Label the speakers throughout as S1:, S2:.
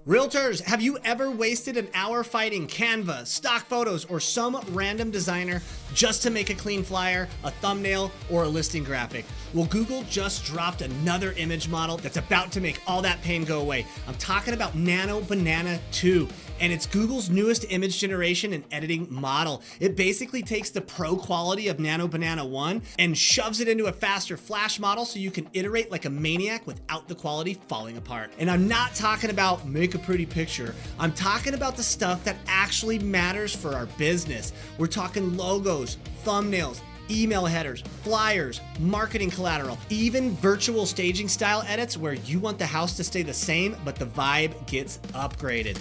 S1: Realtors, have you ever wasted an hour fighting Canva, stock photos, or some random designer just to make a clean flyer, a thumbnail, or a listing graphic? Well, Google just dropped another image model that's about to make all that pain go away. I'm talking about Nano Banana 2. And it's Google's newest image generation and editing model. It basically takes the pro quality of Nano Banana 1 and shoves it into a faster Flash model so you can iterate like a maniac without the quality falling apart. And I'm not talking about make a pretty picture. I'm talking about the stuff that actually matters for our business. We're talking logos, thumbnails, email headers, flyers, marketing collateral, even virtual staging style edits where you want the house to stay the same, but the vibe gets upgraded.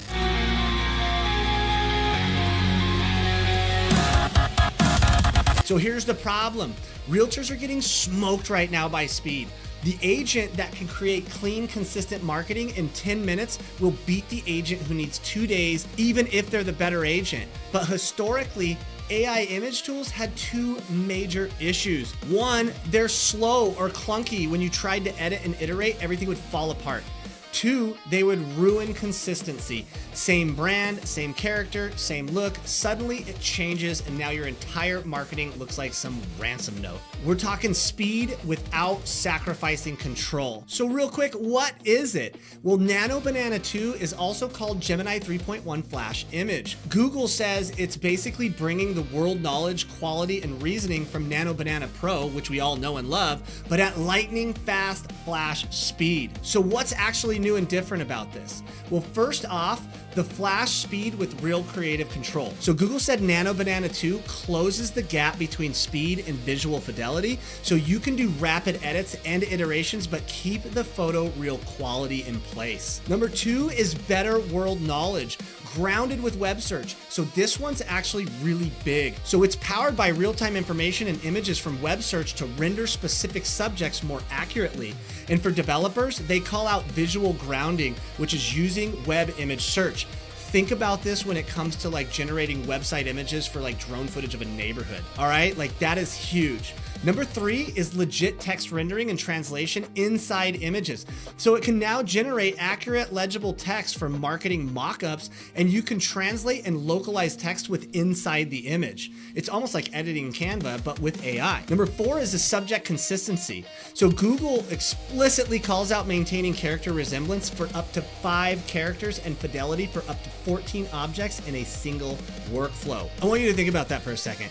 S1: So here's the problem. Realtors are getting smoked right now by speed. The agent that can create clean, consistent marketing in 10 minutes will beat the agent who needs 2 days, even if they're the better agent. But historically, AI image tools had two major issues. One, they're slow or clunky. When you tried to edit and iterate, everything would fall apart. Two, they would ruin consistency. Same brand, same character, same look. Suddenly it changes and now your entire marketing looks like some ransom note. We're talking speed without sacrificing control. So real quick, what is it? Well, Nano Banana 2 is also called Gemini 3.1 Flash Image. Google says it's basically bringing the world knowledge, quality, and reasoning from Nano Banana Pro, which we all know and love, but at lightning fast flash speed. So what's actually new and different about this? Well, first off, the flash speed with real creative control. So Google said Nano Banana 2 closes the gap between speed and visual fidelity, so you can do rapid edits and iterations, but keep the photo real quality in place. Number two is better world knowledge, grounded with web search. So this one's actually really big. So it's powered by real-time information and images from web search to render specific subjects more accurately. And for developers, they call out visual grounding, which is using web image search. Think about this when it comes to like generating website images for like drone footage of a neighborhood. All right, like that is huge. Number three is legit text rendering and translation inside images. So it can now generate accurate, legible text for marketing mockups, and you can translate and localize text with inside the image. It's almost like editing in Canva, but with AI. Number four is the subject consistency. So Google explicitly calls out maintaining character resemblance for up to 5 characters and fidelity for up to 14 objects in a single workflow. I want you to think about that for a second.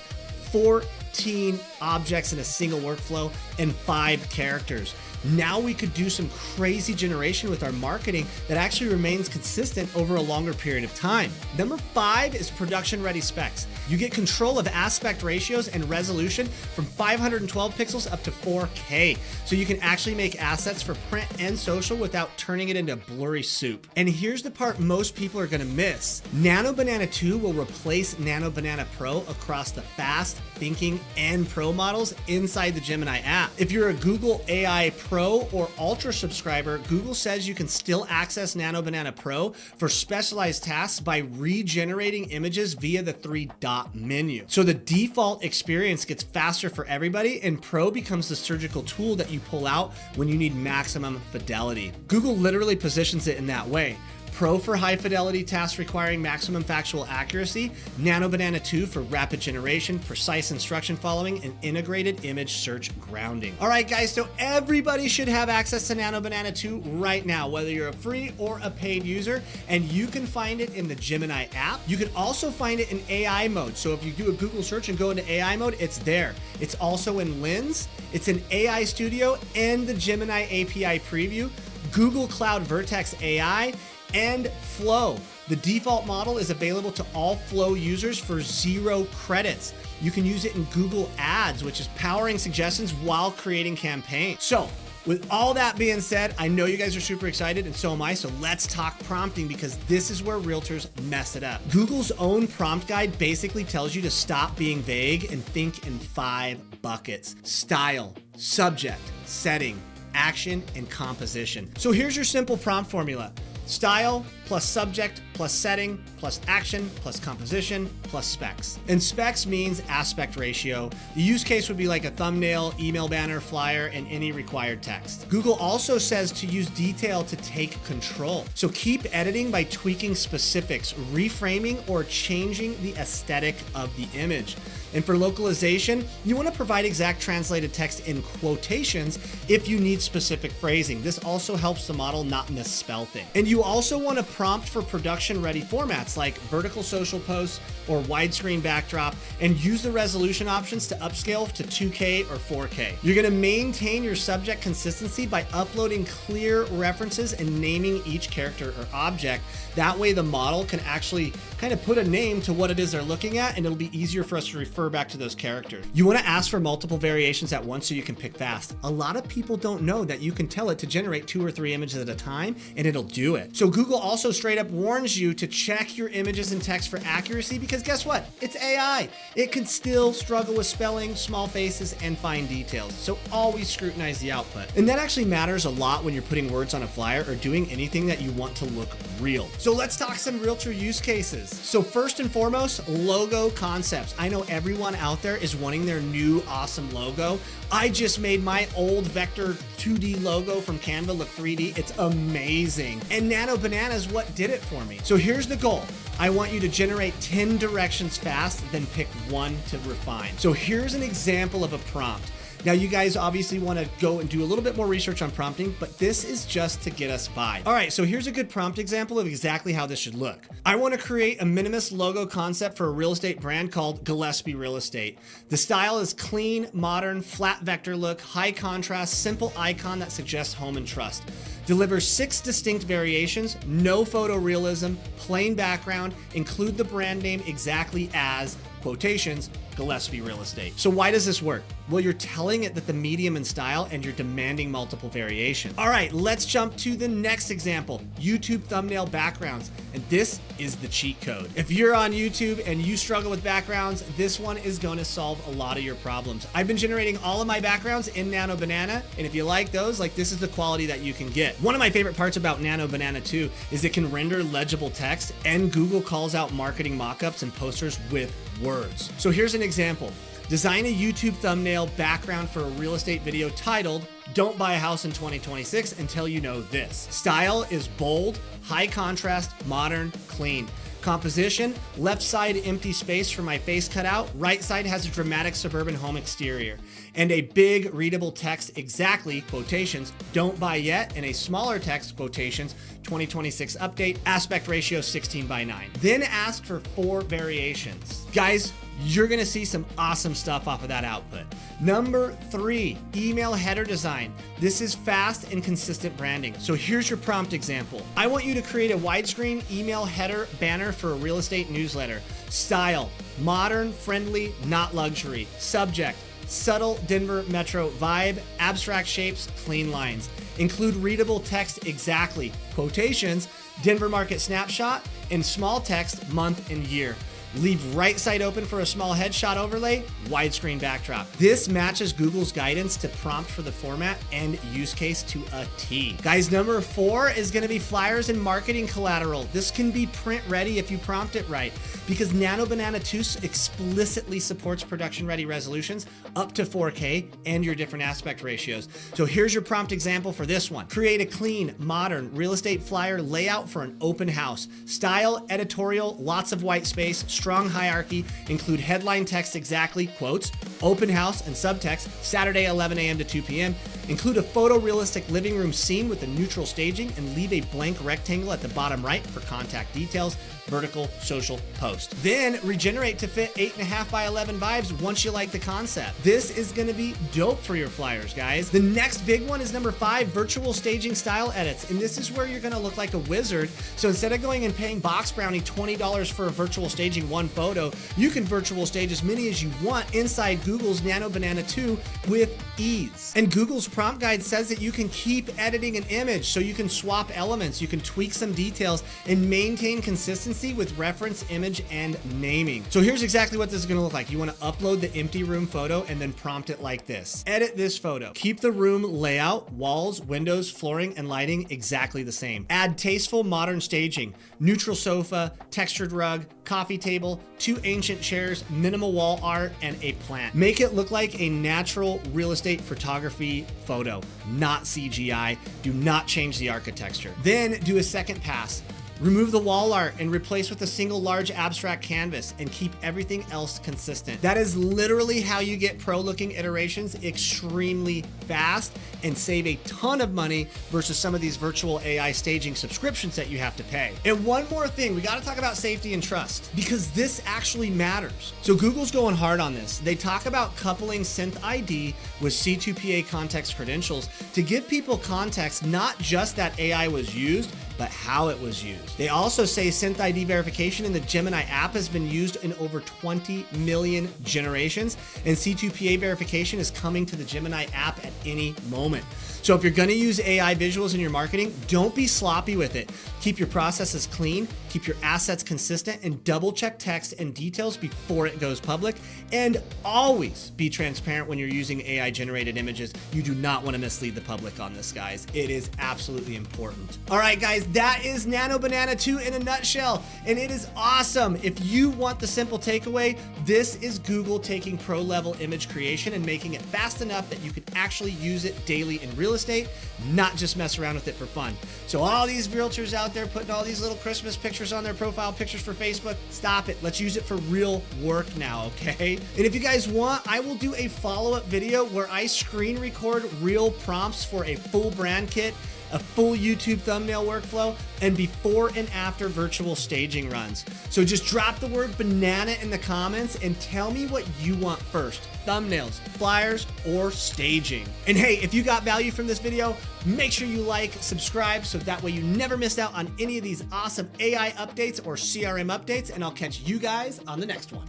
S1: 14 objects in a single workflow and 5 characters. Now we could do some crazy generation with our marketing that actually remains consistent over a longer period of time. Number 5 is production ready specs. You get control of aspect ratios and resolution from 512 pixels up to 4K. So you can actually make assets for print and social without turning it into blurry soup. And here's the part most people are gonna miss. Nano Banana 2 will replace Nano Banana Pro across the fast, thinking, and Pro models inside the Gemini app. If you're a Google AI Pro or Ultra subscriber, Google says you can still access Nano Banana Pro for specialized tasks by regenerating images via the 3-dot menu. So the default experience gets faster for everybody, and Pro becomes the surgical tool that you pull out when you need maximum fidelity. Google literally positions it in that way. Pro for high fidelity tasks requiring maximum factual accuracy, Nano Banana 2 for rapid generation, precise instruction following, and integrated image search grounding. All right, guys, so everybody should have access to Nano Banana 2 right now, whether you're a free or a paid user, and you can find it in the Gemini app. You can also find it in AI mode. So if you do a Google search and go into AI mode, it's there. It's also in Lens, it's in AI Studio and the Gemini API preview, Google Cloud Vertex AI, and Flow. The default model is available to all Flow users for 0 credits. You can use it in Google Ads, which is powering suggestions while creating campaigns. So with all that being said, I know you guys are super excited, and so am I, so let's talk prompting, because this is where realtors mess it up. Google's own prompt guide basically tells you to stop being vague and think in 5 buckets: style, subject, setting, action, and composition. So here's your simple prompt formula. Style plus subject plus setting plus action plus composition plus specs. And specs means aspect ratio. The use case would be like a thumbnail, email banner, flyer, and any required text. Google also says to use detail to take control. So keep editing by tweaking specifics, reframing, or changing the aesthetic of the image. And for localization, you want to provide exact translated text in quotations if you need specific phrasing. This also helps the model not misspell things. And you also want to prompt for production-ready formats like vertical social posts or widescreen backdrop, and use the resolution options to upscale to 2K or 4K. You're going to maintain your subject consistency by uploading clear references and naming each character or object. That way the model can actually kind of put a name to what it is they're looking at, and it'll be easier for us to refer back to those characters. You want to ask for multiple variations at once so you can pick fast. A lot of people don't know that you can tell it to generate 2 or 3 images at a time, and it'll do it. So Google also straight up warns you to check your images and text for accuracy, because guess what? It's AI. It can still struggle with spelling, small faces, and fine details. So always scrutinize the output. And that actually matters a lot when you're putting words on a flyer or doing anything that you want to look real. So let's talk some Realtor use cases. So first and foremost, logo concepts. I know everyone out there is wanting their new awesome logo. I just made my old vector 2D logo from Canva look 3D. It's amazing. And Nano Banana is what did it for me. So here's the goal. I want you to generate 10 directions fast, then pick one to refine. So here's an example of a prompt. Now, you guys obviously want to go and do a little bit more research on prompting, but this is just to get us by. All right, so here's a good prompt example of exactly how this should look. I want to create a minimalist logo concept for a real estate brand called Gillespie Real Estate. The style is clean, modern, flat vector look, high contrast, simple icon that suggests home and trust. Deliver 6 distinct variations, no photorealism, plain background, include the brand name exactly as, quotations, Gillespie Real Estate. So why does this work? Well, you're telling it that the medium and style, and you're demanding multiple variations. All right, let's jump to the next example, YouTube thumbnail backgrounds. And this is the cheat code. If you're on YouTube and you struggle with backgrounds, this one is going to solve a lot of your problems. I've been generating all of my backgrounds in Nano Banana, and if you like those, like, this is the quality that you can get. One of my favorite parts about Nano Banana too is it can render legible text, and Google calls out marketing mockups and posters with words. So here's an example. Design a YouTube thumbnail background for a real estate video titled, "Don't buy a house in 2026 until you know this." Style is bold, high contrast, modern, clean. Composition, left side empty space for my face cutout, right side has a dramatic suburban home exterior. And a big readable text exactly, quotations, "Don't buy yet," and a smaller text, quotations, "2026 update, aspect ratio 16:9. Then ask for 4 variations. Guys, you're gonna see some awesome stuff off of that output. Number 3, email header design. This is fast and consistent branding. So here's your prompt example. I want you to create a widescreen email header banner for a real estate newsletter. Style, modern, friendly, not luxury. Subject, subtle Denver Metro vibe, abstract shapes, clean lines. Include readable text exactly, quotations, Denver market snapshot, and small text, month and year. Leave right side open for a small headshot overlay, widescreen backdrop. This matches Google's guidance to prompt for the format and use case to a T. Guys, number 4 is gonna be flyers and marketing collateral. This can be print ready if you prompt it right, because Nano Banana 2 explicitly supports production ready resolutions up to 4K and your different aspect ratios. So here's your prompt example for this one. Create a clean, modern real estate flyer layout for an open house. Style, editorial, lots of white space, strong hierarchy, include headline text exactly, quotes, open house, and subtext, Saturday 11 a.m. to 2 p.m. Include a photorealistic living room scene with a neutral staging, and leave a blank rectangle at the bottom right for contact details, vertical social post. Then regenerate to fit 8.5 by 11 vibes once you like the concept. This is gonna be dope for your flyers, guys. The next big one is number 5, virtual staging style edits. And this is where you're gonna look like a wizard. So instead of going and paying Box Brownie $20 for a virtual staging one photo, you can virtual stage as many as you want inside Google Google's Nano Banana 2 with ease. And Google's prompt guide says that you can keep editing an image, so you can swap elements, you can tweak some details, and maintain consistency with reference, image, and naming. So here's exactly what this is gonna look like. You wanna upload the empty room photo and then prompt it like this. Edit this photo. Keep the room layout, walls, windows, flooring, and lighting exactly the same. Add tasteful modern staging, neutral sofa, textured rug, coffee table, 2 ancient chairs, minimal wall art, and a plant. Make it look like a natural real estate photography photo, not CGI. Do not change the architecture. Then do a second pass. Remove the wall art and replace with a single large abstract canvas and keep everything else consistent. That is literally how you get pro-looking iterations extremely fast and save a ton of money versus some of these virtual AI staging subscriptions that you have to pay. And one more thing, we gotta talk about safety and trust, because this actually matters. So Google's going hard on this. They talk about coupling Synth ID with C2PA context credentials to give people context, not just that AI was used, but how it was used. They also say Synth ID verification in the Gemini app has been used in over 20 million generations, and C2PA verification is coming to the Gemini app at any moment. So if you're gonna use AI visuals in your marketing, don't be sloppy with it. Keep your processes clean, keep your assets consistent, and double check text and details before it goes public. And always be transparent when you're using AI generated images. You do not wanna mislead the public on this, guys. It is absolutely important. All right, guys, that is Nano Banana 2 in a nutshell, and it is awesome. If you want the simple takeaway, this is Google taking pro-level image creation and making it fast enough that you can actually use it daily in real estate, not just mess around with it for fun. So all these realtors out there putting all these little Christmas pictures on their profile pictures for Facebook, stop it. Let's use it for real work now, okay? And if you guys want, I will do a follow-up video where I screen record real prompts for a full brand kit, a full YouTube thumbnail workflow, and before and after virtual staging runs. So just drop the word banana in the comments and tell me what you want first: thumbnails, flyers, or staging. And hey, if you got value from this video, make sure you like, subscribe, so that way you never miss out on any of these awesome AI updates or CRM updates, and I'll catch you guys on the next one.